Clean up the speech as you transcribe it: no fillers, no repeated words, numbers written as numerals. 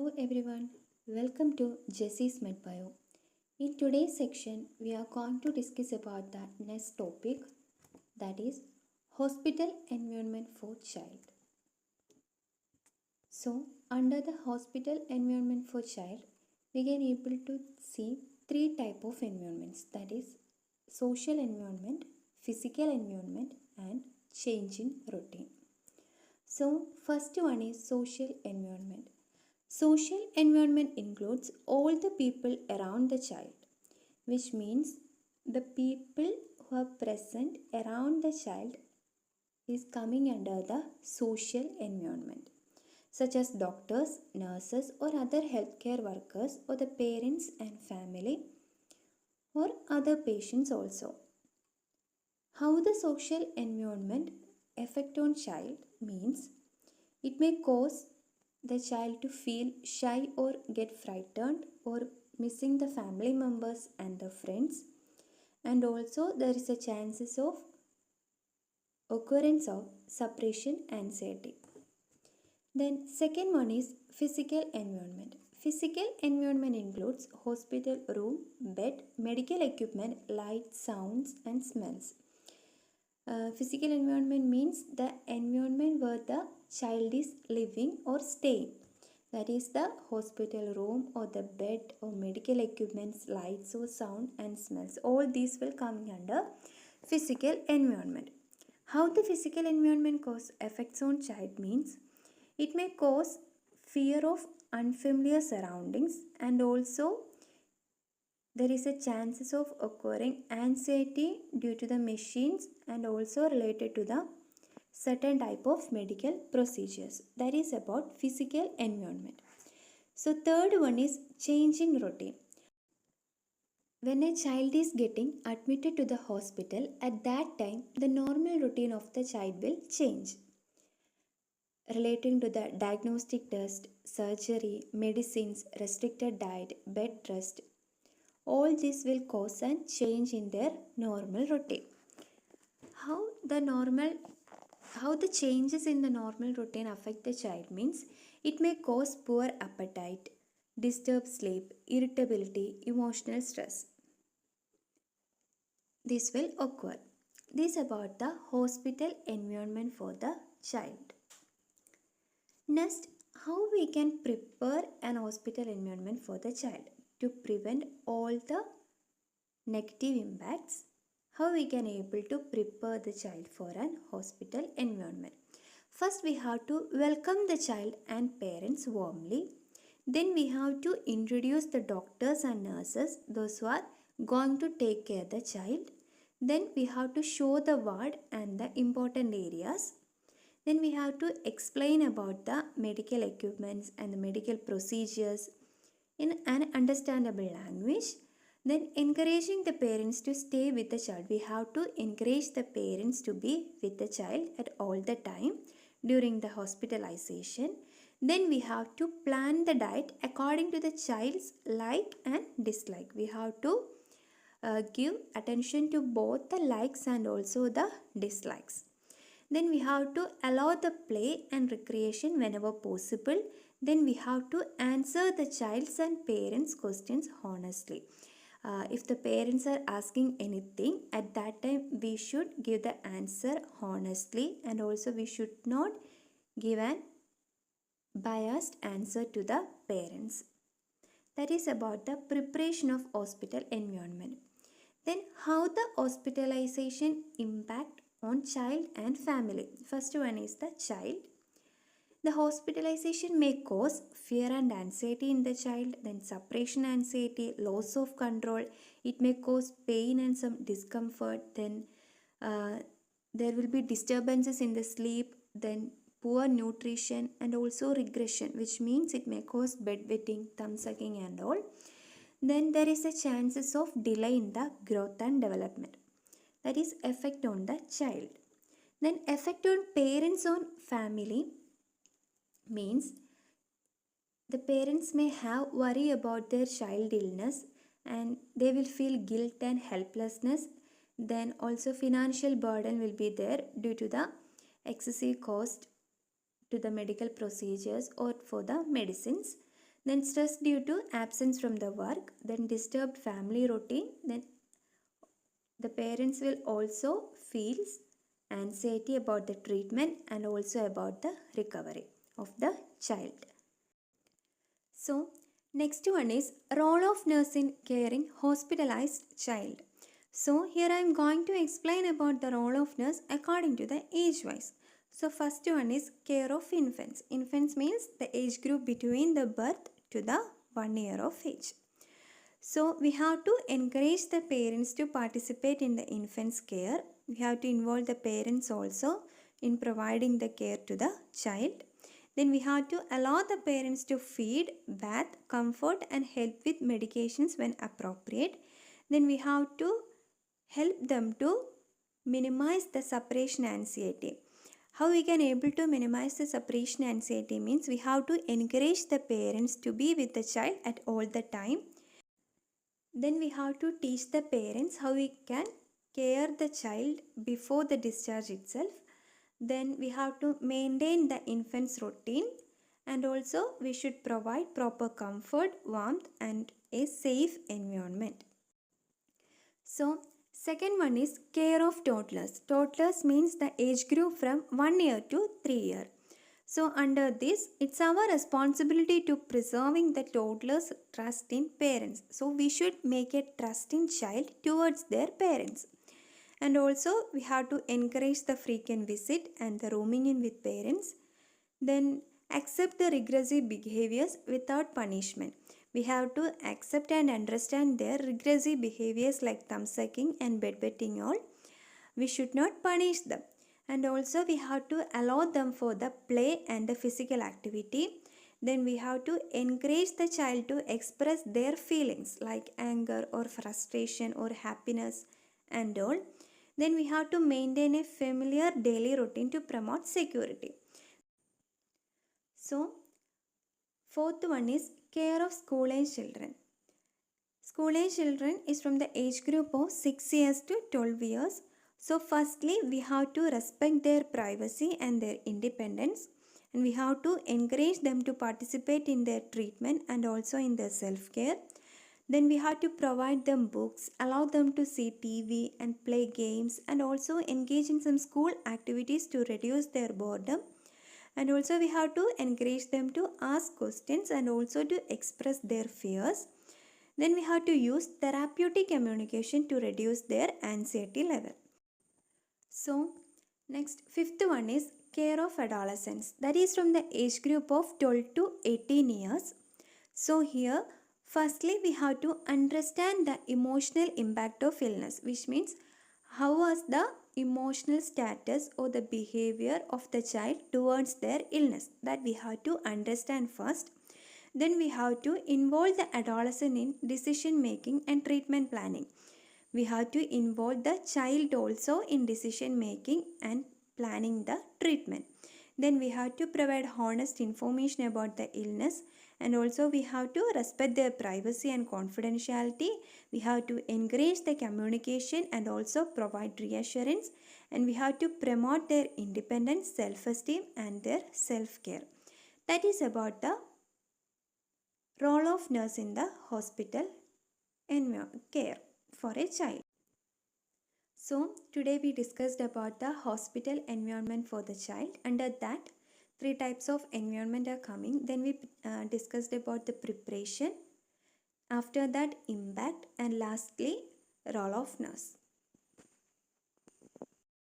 Hello everyone, welcome to Jessie's MedBio. In today's section, we are going to discuss about the next topic, that is hospital environment for child. So, under the hospital environment for child, we can able to see three type of environments, that is social environment, physical environment and change in routine. So, first one is social environment. Social environment includes all the people around the child, which means the people who are present around the child is coming under the social environment, such as doctors, nurses, or other healthcare workers, or the parents and family, or other patients also. How the social environment affect on child means it may cause the child to feel shy or get frightened or missing the family members and the friends, and also there is a chances of occurrence of separation anxiety. Then second one is physical environment. Physical environment includes hospital room, bed, medical equipment, light, sounds and smells. Physical environment means the environment where the child is living or staying. That is the hospital room or the bed or medical equipments, lights or sound and smells. All these will come under physical environment. How the physical environment cause effects on child means it may cause fear of unfamiliar surroundings, and also there is a chances of occurring anxiety due to the machines and also related to the certain type of medical procedures. That is about physical environment. So third one is change in routine. When a child is getting admitted to the hospital, at that time the normal routine of the child will change. Relating to the diagnostic test, surgery, medicines, restricted diet, bed rest, all this will cause a change in their normal routine. How the changes in the normal routine affect the child means it may cause poor appetite, disturbed sleep, irritability, emotional stress. This will occur. This about the hospital environment for the child. Next, how we can prepare an hospital environment for the child to prevent all the negative impacts. How we can able to prepare the child for an hospital environment. First, we have to welcome the child and parents warmly. Then we have to introduce the doctors and nurses, those who are going to take care of the child. Then we have to show the ward and the important areas. Then we have to explain about the medical equipments and the medical procedures in an understandable language. Then encouraging the parents to stay with the child. We have to encourage the parents to be with the child at all the time during the hospitalization. Then we have to plan the diet according to the child's like and dislike. We have to give attention to both the likes and also the dislikes. Then we have to allow the play and recreation whenever possible. Then we have to answer the child's and parents' questions honestly. If the parents are asking anything, at that time we should give the answer honestly, and also we should not give an biased answer to the parents. That is about the preparation of hospital environment. Then how the hospitalization impact on child and family. First one is the child. The hospitalization may cause fear and anxiety in the child, then separation anxiety, loss of control. It may cause pain and some discomfort. Then there will be disturbances in the sleep, then poor nutrition and also regression, which means it may cause bedwetting, thumb sucking and all. Then there is a chances of delay in the growth and development. That is effect on the child. Then effect on parents on family means the parents may have worry about their child illness and they will feel guilt and helplessness. Then also financial burden will be there due to the excessive cost to the medical procedures or for the medicines. then stress due to absence from the work, then disturbed family routine, then the parents will also feels anxiety about the treatment and also about the recovery of the child. So next one is role of nurse in caring hospitalized child. So here I am going to explain about the role of nurse according to the age wise. So first one is care of infants. Infants means the age group between the birth to the 1 year of age. So we have to encourage the parents to participate in the infant's care. We have to involve the parents also in providing the care to the child. Then we have to allow the parents to feed, bath, comfort and help with medications when appropriate. Then we have to help them to minimize the separation anxiety. How we can able to minimize the separation anxiety means we have to encourage the parents to be with the child at all the time. Then we have to teach the parents how we can care the child before the discharge itself. Then we have to maintain the infant's routine, and also we should provide proper comfort, warmth and a safe environment. So second one is care of toddlers. Toddlers means the age group from 1 year to 3 year. So under this, it's our responsibility to preserving the toddler's trust in parents. So we should make a trust in child towards their parents. And also we have to encourage the frequent visit and the roaming in with parents. Then accept the regressive behaviors without punishment. We have to accept and understand their regressive behaviors like thumb sucking and bedwetting all. We should not punish them. And also we have to allow them for the play and the physical activity. Then we have to encourage the child to express their feelings like anger or frustration or happiness and all. Then we have to maintain a familiar daily routine to promote security. So fourth one is care of school age children. School age children is from the age group of 6 years to 12 years. So firstly, we have to respect their privacy and their independence, and we have to encourage them to participate in their treatment and also in their self-care. Then we have to provide them books, allow them to see TV and play games, and also engage in some school activities to reduce their boredom. And also we have to encourage them to ask questions and also to express their fears. Then we have to use therapeutic communication to reduce their anxiety level. So next, fifth one is care of adolescents. That is from the age group of 12 to 18 years. So here, firstly we have to understand the emotional impact of illness, which means how was the emotional status or the behavior of the child towards their illness. That we have to understand first. Then we have to involve the adolescent in decision making and treatment planning. We have to involve the child also in decision making and planning the treatment. Then we have to provide honest information about the illness, and also we have to respect their privacy and confidentiality. We have to encourage the communication and also provide reassurance, and we have to promote their independence, self-esteem and their self-care. That is about the role of nurse in the hospital care for a child. So today we discussed about the hospital environment for the child. Under that, 3 types of environment are coming. Then we discussed about the preparation. After that, impact, and lastly, role of nurse.